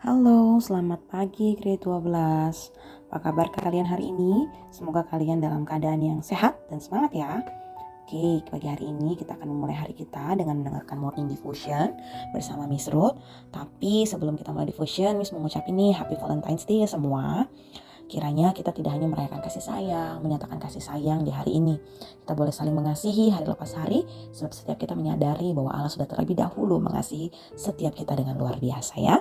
Halo, selamat pagi grade 12. Apa kabar kalian hari ini? Semoga kalian dalam keadaan yang sehat dan semangat ya. Oke, pagi hari ini kita akan memulai hari kita dengan mendengarkan morning devotion bersama Miss Ruth. Tapi sebelum kita mulai devotion, Miss mengucap ini Happy Valentine's Day ya semua. Kiranya kita tidak hanya merayakan kasih sayang, menyatakan kasih sayang di hari ini. Kita boleh saling mengasihi hari lepas hari, sebab setiap kita menyadari bahwa Allah sudah terlebih dahulu mengasihi setiap kita dengan luar biasa ya.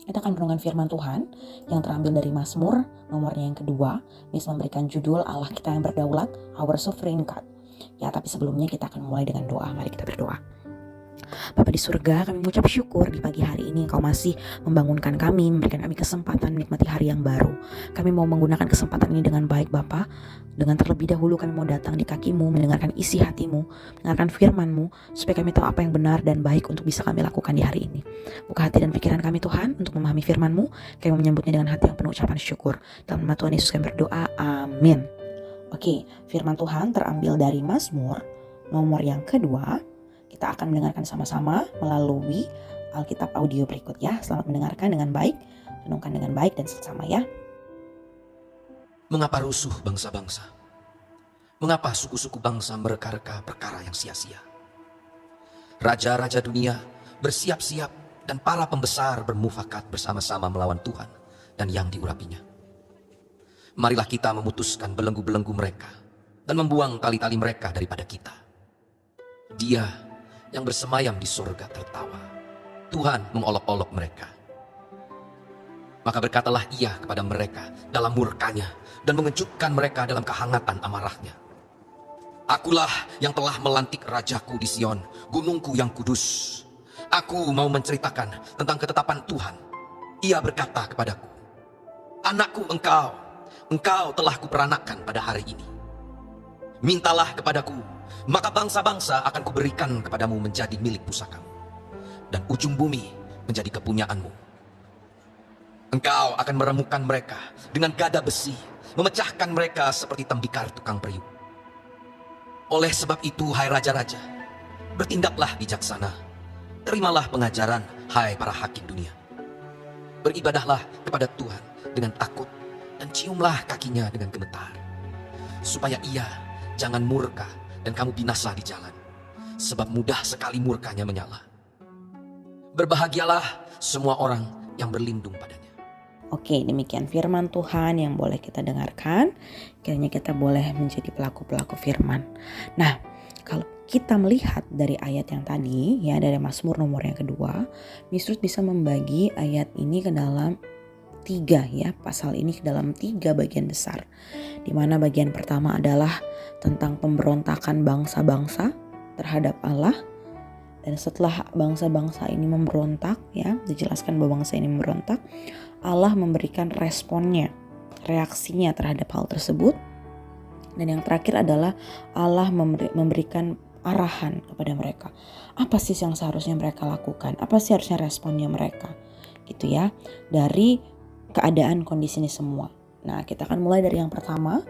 Kita akan merenungkan firman Tuhan yang terambil dari Mazmur nomornya yang kedua. Miss memberikan judul Allah kita yang berdaulat, Our Sovereign God. Ya, tapi sebelumnya kita akan mulai dengan doa. Mari kita berdoa. Bapa di surga, kami mengucap syukur di pagi hari ini Engkau masih membangunkan kami, memberikan kami kesempatan menikmati hari yang baru. Kami mau menggunakan kesempatan ini dengan baik Bapa. Dengan terlebih dahulu kami mau datang di kaki-Mu, mendengarkan isi hati-Mu, mendengarkan firman-Mu, supaya kami tahu apa yang benar dan baik untuk bisa kami lakukan di hari ini. Buka hati dan pikiran kami Tuhan untuk memahami firman-Mu. Kami menyambutnya dengan hati yang penuh ucapan syukur. Dalam nama Tuhan Yesus kami berdoa, amin. Oke, firman Tuhan terambil dari Mazmur nomor yang kedua. Kita akan mendengarkan sama-sama melalui Alkitab audio berikut ya. Selamat mendengarkan dengan baik, renungkan dengan baik dan seksama ya. Mengapa rusuh bangsa-bangsa? Mengapa suku-suku bangsa mereka-reka perkara yang sia-sia? Raja-raja dunia bersiap-siap dan para pembesar bermufakat bersama-sama melawan Tuhan dan yang diurapinya. Marilah kita memutuskan belenggu-belenggu mereka dan membuang tali-tali mereka daripada kita. Dia yang bersemayam di surga tertawa. Tuhan mengolok-olok mereka. Maka berkatalah ia kepada mereka dalam murkanya dan mengejutkan mereka dalam kehangatan amarahnya. Akulah yang telah melantik rajaku di Sion, gunungku yang kudus. Aku mau menceritakan tentang ketetapan Tuhan. Ia berkata kepadaku, anakku engkau telah kuperanakkan pada hari ini. Mintalah kepadaku, maka bangsa-bangsa akan kuberikan kepadamu menjadi milik pusakamu, dan ujung bumi menjadi kepunyaanmu. Engkau akan meremukkan mereka dengan gada besi, memecahkan mereka seperti tembikar tukang periuk. Oleh sebab itu, hai raja-raja, bertindaklah bijaksana. Terimalah pengajaran, hai para hakim dunia. Beribadahlah kepada Tuhan dengan takut, dan ciumlah kakinya dengan gemetar, supaya ia jangan murka dan kamu binasa di jalan, sebab mudah sekali murkanya menyala. Berbahagialah semua orang yang berlindung padanya. Oke, demikian firman Tuhan yang boleh kita dengarkan. Kiranya kita boleh menjadi pelaku-pelaku firman. Nah, kalau kita melihat dari ayat yang tadi, ya dari Mazmur nomor yang kedua, Miss Ruth bisa membagi ayat ini ke dalam tiga ya, pasal ini ke dalam tiga bagian besar. Di mana bagian pertama adalah tentang pemberontakan bangsa-bangsa terhadap Allah. Dan setelah bangsa-bangsa ini memberontak, ya dijelaskan bahwa bangsa ini memberontak, Allah memberikan responnya, reaksinya terhadap hal tersebut. Dan yang terakhir adalah Allah memberikan arahan kepada mereka. Apa sih yang seharusnya mereka lakukan? Apa sih harusnya responnya mereka? Gitu ya, dari keadaan kondisi ini semua. Nah, kita akan mulai dari yang pertama,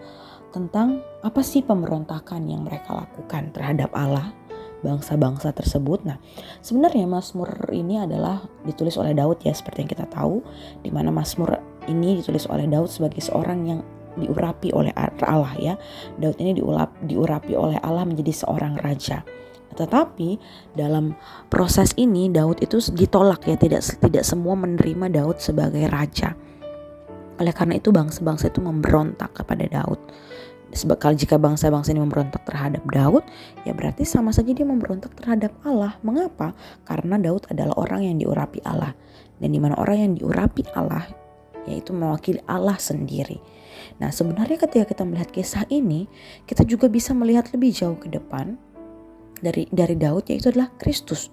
tentang apa sih pemberontakan yang mereka lakukan terhadap Allah, bangsa-bangsa tersebut. Nah, sebenarnya Mazmur ini adalah ditulis oleh Daud ya, seperti yang kita tahu, di mana Mazmur ini ditulis oleh Daud sebagai seorang yang diurapi oleh Allah ya. Daud ini diurapi oleh Allah menjadi seorang raja. Tetapi dalam proses ini Daud itu ditolak ya, tidak semua menerima Daud sebagai raja. Oleh karena itu bangsa-bangsa itu memberontak kepada Daud. Sebab kalau jika bangsa-bangsa ini memberontak terhadap Daud, ya berarti sama saja dia memberontak terhadap Allah. Mengapa? Karena Daud adalah orang yang diurapi Allah. Dan di mana orang yang diurapi Allah, yaitu mewakili Allah sendiri. Nah, sebenarnya ketika kita melihat kisah ini, kita juga bisa melihat lebih jauh ke depan dari Daud, yaitu adalah Kristus.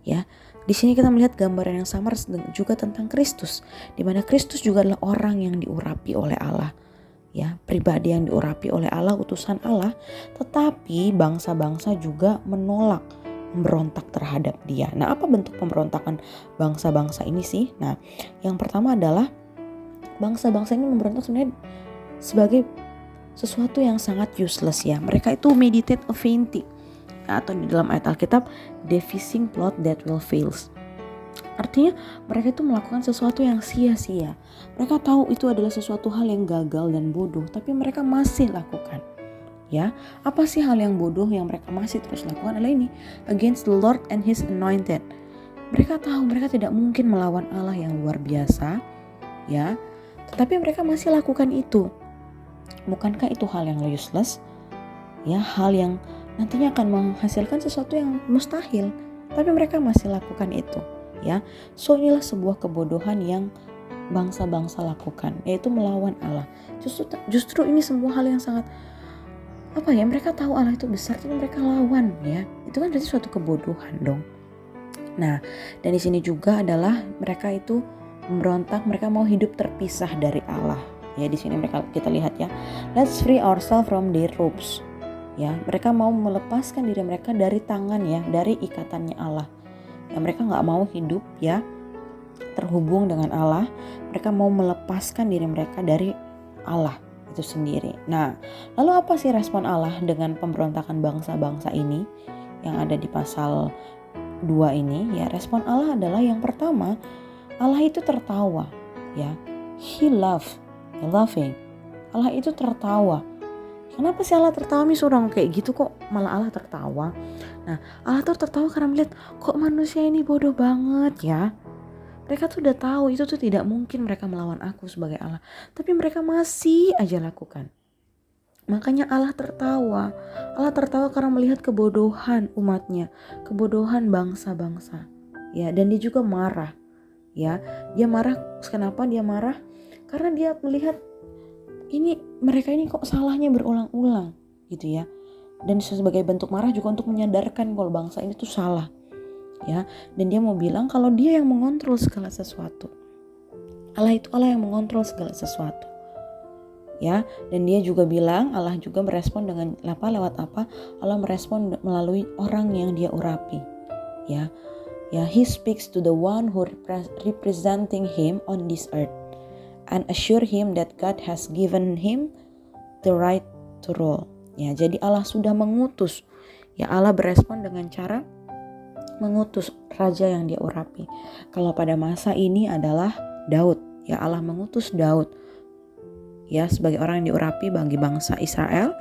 Ya, di sini kita melihat gambaran yang sama juga tentang Kristus, di mana Kristus juga adalah orang yang diurapi oleh Allah. Ya, pribadi yang diurapi oleh Allah, utusan Allah, tetapi bangsa-bangsa juga menolak, memberontak terhadap dia. Nah, apa bentuk pemberontakan bangsa-bangsa ini sih? Nah, yang pertama adalah bangsa-bangsa ini memberontak sebenarnya sebagai sesuatu yang sangat useless ya. Mereka itu meditate a vain thing, atau di dalam ayat Alkitab, devising plot that will fail. Artinya mereka itu melakukan sesuatu yang sia-sia. Mereka tahu itu adalah sesuatu hal yang gagal dan bodoh, tapi mereka masih lakukan. Ya, apa sih hal yang bodoh yang mereka masih terus lakukan? Adalah ini, against the Lord and His anointed. Mereka tahu mereka tidak mungkin melawan Allah yang luar biasa, ya. Tetapi mereka masih lakukan itu. Bukankah itu hal yang useless? Ya, hal yang nantinya akan menghasilkan sesuatu yang mustahil, tapi mereka masih lakukan itu. Ya, so inilah sebuah kebodohan yang bangsa-bangsa lakukan, yaitu melawan Allah. Justru ini semua hal yang sangat mereka tahu Allah itu besar, tapi mereka lawan, ya. Itu kan berarti suatu kebodohan dong. Nah, dan di sini juga adalah mereka itu memberontak, mereka mau hidup terpisah dari Allah. Ya, di sini kita lihat ya, let's free ourselves from their ropes. Ya, mereka mau melepaskan diri mereka dari tangan, ya, dari ikatannya Allah. Ya, mereka nggak mau hidup, ya, terhubung dengan Allah. Mereka mau melepaskan diri mereka dari Allah itu sendiri. Nah, lalu apa sih respon Allah dengan pemberontakan bangsa-bangsa ini yang ada di pasal 2 ini? Ya, respon Allah adalah yang pertama, Allah itu tertawa, ya. He laughing. Allah itu tertawa. Kenapa sih Allah tertawa? Orang kayak gitu kok malah Allah tertawa. Nah, Allah tuh tertawa karena melihat kok manusia ini bodoh banget, ya. Mereka tuh udah tahu itu tuh tidak mungkin mereka melawan aku sebagai Allah, tapi mereka masih aja lakukan. Makanya Allah tertawa. Allah tertawa karena melihat kebodohan umatnya, kebodohan bangsa-bangsa. Ya, dan dia juga marah. Ya, dia marah. Kenapa dia marah? Karena dia melihat mereka ini kok salahnya berulang-ulang, gitu ya. Dan sebagai bentuk marah juga untuk menyadarkan kalau bangsa ini tuh salah. Ya, dan dia mau bilang kalau dia yang mengontrol segala sesuatu. Allah itu Allah yang mengontrol segala sesuatu. Ya, dan dia juga bilang Allah juga merespon dengan lewat apa? Allah merespon melalui orang yang dia urapi. Ya. Ya, he speaks to the one who representing him on this earth and assure him that God has given him the right to rule. Ya, jadi Allah sudah mengutus. Ya, Allah berespon dengan cara mengutus raja yang dia urapi. Kalau pada masa ini adalah Daud. Ya, Allah mengutus Daud. Ya, sebagai orang yang diurapi bagi bangsa Israel.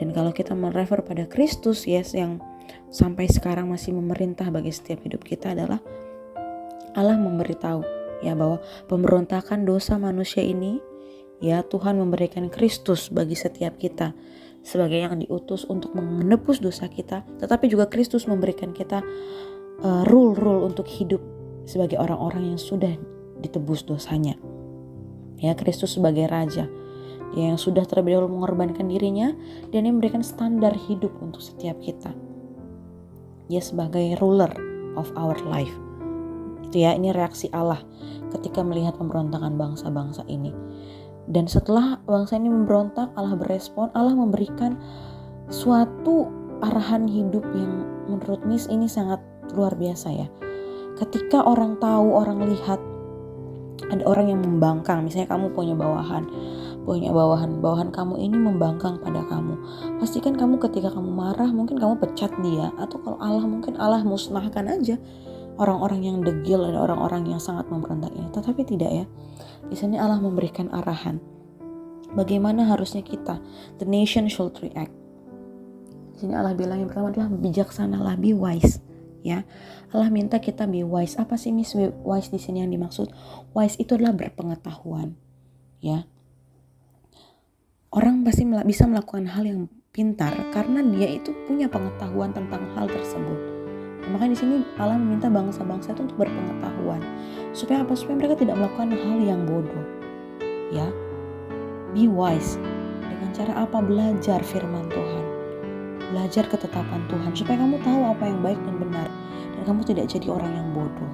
Dan kalau kita merefer pada Kristus, yes, yang sampai sekarang masih memerintah bagi setiap hidup kita, adalah Allah memberitahu, ya, bahwa pemberontakan dosa manusia ini, ya, Tuhan memberikan Kristus bagi setiap kita sebagai yang diutus untuk menebus dosa kita, tetapi juga Kristus memberikan kita rule untuk hidup sebagai orang-orang yang sudah ditebus dosanya. Ya, Kristus sebagai raja, dia yang sudah terlebih dahulu mengorbankan dirinya, dan dia memberikan standar hidup untuk setiap kita. Dia sebagai ruler of our life. Itu ya, ini reaksi Allah ketika melihat pemberontakan bangsa-bangsa ini. Dan setelah bangsa ini memberontak, Allah berespon, Allah memberikan suatu arahan hidup yang menurut Miss ini sangat luar biasa, ya. Ketika orang tahu, orang lihat ada orang yang membangkang, misalnya kamu punya bawahan kamu ini membangkang pada kamu, pastikan kamu ketika kamu marah mungkin kamu pecat dia, atau kalau Allah mungkin Allah musnahkan aja orang-orang yang degil, ada orang-orang yang sangat memberontak ini. Tetapi tidak, ya. Di sini Allah memberikan arahan bagaimana harusnya kita, the nation should react. Di sini Allah bilang yang pertama adalah bijaksanalah, be wise. Ya, Allah minta kita be wise. Apa sih Miss wise di sini yang dimaksud? Wise itu adalah berpengetahuan. Ya, orang pasti bisa melakukan hal yang pintar karena dia itu punya pengetahuan tentang hal tersebut. Makanya di sini Allah meminta bangsa-bangsa itu untuk berpengetahuan. Supaya apa? Supaya mereka tidak melakukan hal yang bodoh. Ya, be wise. Dengan cara apa? Belajar firman Tuhan. Belajar ketetapan Tuhan supaya kamu tahu apa yang baik dan benar, dan kamu tidak jadi orang yang bodoh.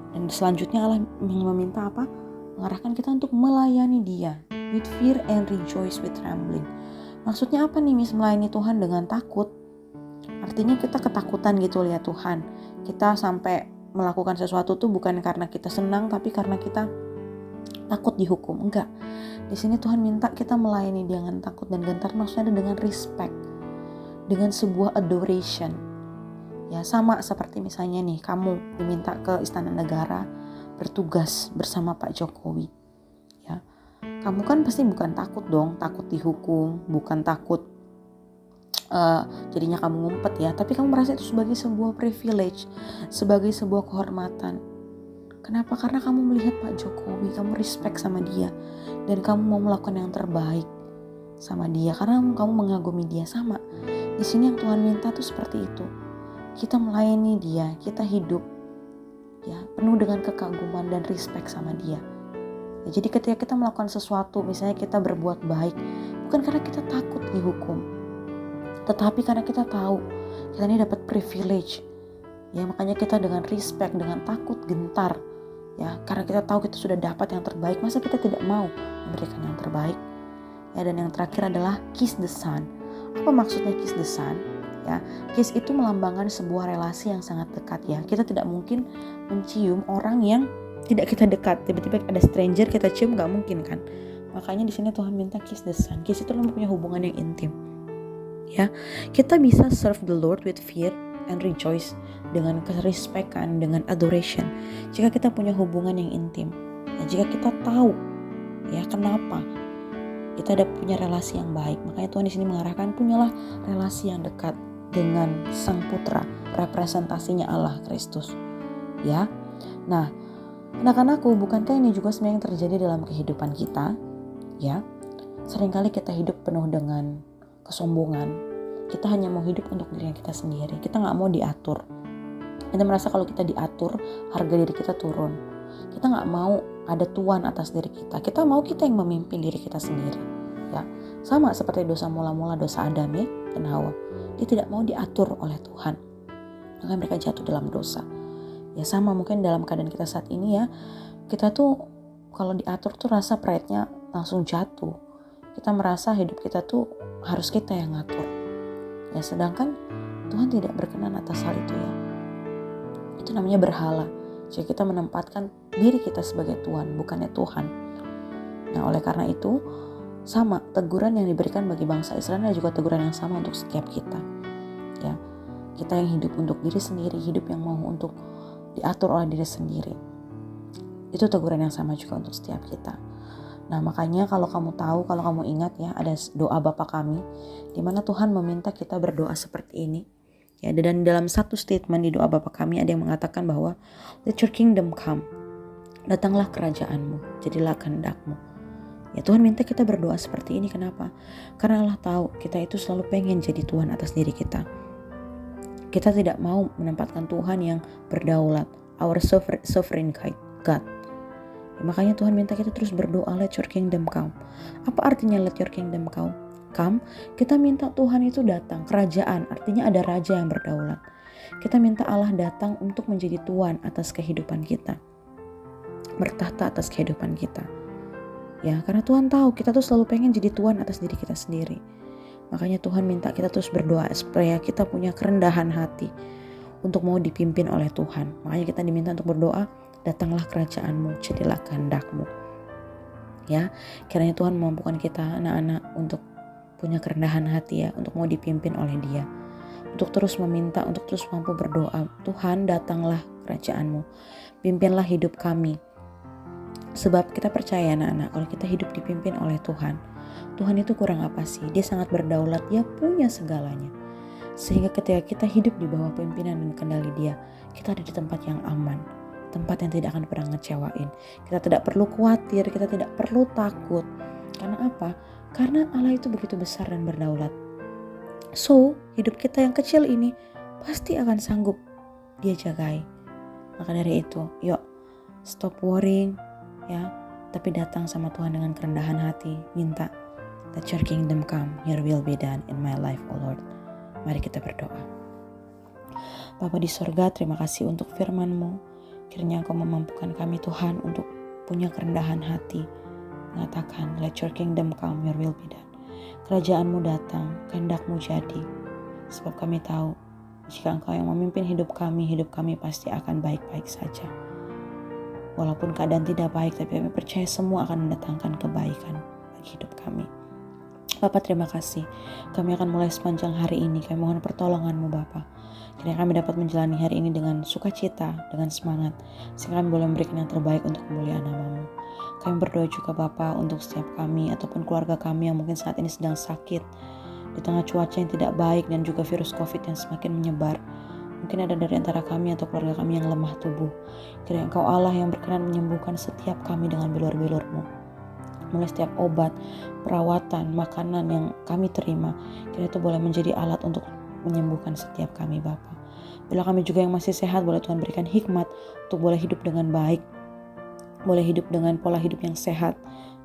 Dan selanjutnya Allah meminta apa? Mengarahkan kita untuk melayani Dia with fear and rejoice with trembling. Maksudnya apa nih Miss, melayani Tuhan dengan takut? Artinya kita ketakutan gitu, lihat Tuhan. Kita sampai melakukan sesuatu tuh bukan karena kita senang, tapi karena kita takut dihukum. Enggak. Di sini Tuhan minta kita melayani Dia dengan takut dan gentar, maksudnya dengan respect, dengan sebuah adoration. Ya sama seperti misalnya nih, kamu diminta ke Istana Negara bertugas bersama Pak Jokowi. Ya, kamu kan pasti bukan takut dong, takut dihukum, bukan takut jadinya kamu ngumpet ya, tapi kamu merasa itu sebagai sebuah privilege, sebagai sebuah kehormatan. Kenapa? Karena kamu melihat Pak Jokowi, kamu respect sama dia, dan kamu mau melakukan yang terbaik sama dia, karena kamu mengagumi dia. Sama di sini yang Tuhan minta tuh seperti itu. Kita melayani dia, kita hidup ya penuh dengan kekaguman dan respect sama dia. Ya, jadi ketika kita melakukan sesuatu, misalnya kita berbuat baik, bukan karena kita takut dihukum, tetapi karena kita tahu kita ini dapat privilege. Ya, makanya kita dengan respect, dengan takut gentar. Ya, karena kita tahu kita sudah dapat yang terbaik, masa kita tidak mau memberikan yang terbaik? Ya, dan yang terakhir adalah kiss the sun. Apa maksudnya kiss the sun? Ya, kiss itu melambangkan sebuah relasi yang sangat dekat ya. Kita tidak mungkin mencium orang yang tidak kita dekat. Tiba-tiba ada stranger kita cium, nggak mungkin kan? Makanya di sini Tuhan minta kiss the sun. Kiss itu mempunyai hubungan yang intim. Ya, kita bisa serve the Lord with fear and rejoice, dengan kerespekan, dengan adoration. Jika kita punya hubungan yang intim, ya, jika kita tahu ya kenapa kita ada punya relasi yang baik, makanya Tuhan di sini mengarahkan punyalah relasi yang dekat dengan Sang Putra, representasinya Allah Kristus. Ya, nah anak-anakku, bukankah ini juga sebenarnya yang terjadi dalam kehidupan kita? Ya, seringkali kita hidup penuh dengan kesombongan. Kita hanya mau hidup untuk diri kita sendiri. Kita nggak mau diatur. Kita merasa kalau kita diatur, harga diri kita turun. Kita nggak mau ada tuan atas diri kita. Kita mau kita yang memimpin diri kita sendiri. Ya, sama seperti dosa mula-mula dosa Adam ya dan Hawa. Dia tidak mau diatur oleh Tuhan. Maka mereka jatuh dalam dosa. Ya sama mungkin dalam keadaan kita saat ini ya. Kita tuh kalau diatur tuh rasa pride-nya langsung jatuh. Kita merasa hidup kita tuh harus kita yang ngatur. Ya sedangkan Tuhan tidak berkenan atas hal itu ya. Itu namanya berhala. Jadi kita menempatkan diri kita sebagai Tuhan, bukannya Tuhan. Nah oleh karena itu sama teguran yang diberikan bagi bangsa Israel juga teguran yang sama untuk setiap kita. Ya, kita yang hidup untuk diri sendiri, hidup yang mau untuk diatur oleh diri sendiri. Itu teguran yang sama juga untuk setiap kita. Nah makanya kalau kamu tahu, kalau kamu ingat ya, ada doa Bapa kami di mana Tuhan meminta kita berdoa seperti ini. Ya, dan dalam satu statement di doa Bapa kami ada yang mengatakan bahwa let your kingdom come. Datanglah kerajaanmu, jadilah kehendakmu. Ya Tuhan minta kita berdoa seperti ini. Kenapa? Karena Allah tahu kita itu selalu pengen jadi Tuhan atas diri kita. Kita tidak mau menempatkan Tuhan yang berdaulat, our sovereign God. Ya, makanya Tuhan minta kita terus berdoa, let your kingdom come. Apa artinya let your kingdom come? Kita minta Tuhan itu datang, kerajaan, artinya ada raja yang berdaulat. Kita minta Allah datang untuk menjadi Tuhan atas kehidupan kita, bertahta atas kehidupan kita. Ya, karena Tuhan tahu kita tuh selalu pengen jadi Tuhan atas diri kita sendiri. Makanya Tuhan minta kita terus berdoa supaya kita punya kerendahan hati untuk mau dipimpin oleh Tuhan. Makanya kita diminta untuk berdoa, datanglah kerajaanmu, jadilah kehendakmu. Ya, kiranya Tuhan memampukan kita anak-anak untuk punya kerendahan hati ya, untuk mau dipimpin oleh Dia. Untuk terus meminta, untuk terus mampu berdoa, Tuhan datanglah kerajaanmu, pimpinlah hidup kami. Sebab kita percaya anak-anak, kalau kita hidup dipimpin oleh Tuhan, Tuhan itu kurang apa sih? Dia sangat berdaulat, Dia punya segalanya. Sehingga ketika kita hidup di bawah pimpinan dan kendali Dia, kita ada di tempat yang aman, tempat yang tidak akan pernah ngecewain. Kita tidak perlu khawatir, kita tidak perlu takut. Karena apa? Karena Allah itu begitu besar dan berdaulat. So, hidup kita yang kecil ini pasti akan sanggup Dia jagai. Maka dari itu, yuk stop worrying, ya, tapi datang sama Tuhan dengan kerendahan hati, minta, let your kingdom come, your will be done in my life, O Lord. Mari kita berdoa. Bapa di sorga, terima kasih untuk firman-Mu. Kiranya Engkau memampukan kami Tuhan untuk punya kerendahan hati, mengatakan, let your kingdom come, your will be done. Kerajaan-Mu datang, kehendak-Mu jadi. Sebab kami tahu, jika Engkau yang memimpin hidup kami pasti akan baik-baik saja. Walaupun keadaan tidak baik, tapi kami percaya semua akan mendatangkan kebaikan bagi hidup kami. Bapak terima kasih, kami akan mulai sepanjang hari ini, kami mohon pertolongan-Mu Bapak. Kiranya kami dapat menjalani hari ini dengan sukacita, dengan semangat, sehingga kami boleh memberikan yang terbaik untuk kemuliaan nama-Mu. Kami berdoa juga Bapak untuk setiap kami ataupun keluarga kami yang mungkin saat ini sedang sakit, di tengah cuaca yang tidak baik dan juga virus COVID yang semakin menyebar. Mungkin ada dari antara kami atau keluarga kami yang lemah tubuh. Kiranya Engkau Allah yang berkenan menyembuhkan setiap kami dengan bilur-bilur-Mu. Mulai setiap obat, perawatan, makanan yang kami terima, kiranya itu boleh menjadi alat untuk menyembuhkan setiap kami Bapa. Bila kami juga yang masih sehat, boleh Tuhan berikan hikmat untuk boleh hidup dengan baik, boleh hidup dengan pola hidup yang sehat,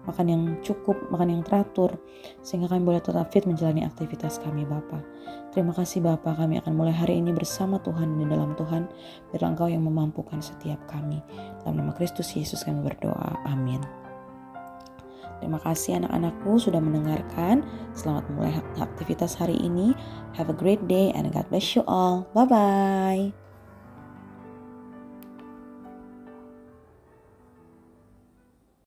makan yang cukup, makan yang teratur, sehingga kami boleh tetap fit menjalani aktivitas kami Bapa. Terima kasih Bapa, kami akan mulai hari ini bersama Tuhan di dalam Tuhan, biarlah Engkau yang memampukan setiap kami. Dalam nama Kristus Yesus kami berdoa, amin. Terima kasih anak-anakku sudah mendengarkan. Selamat mulai aktivitas hari ini. Have a great day and God bless you all. Bye-bye.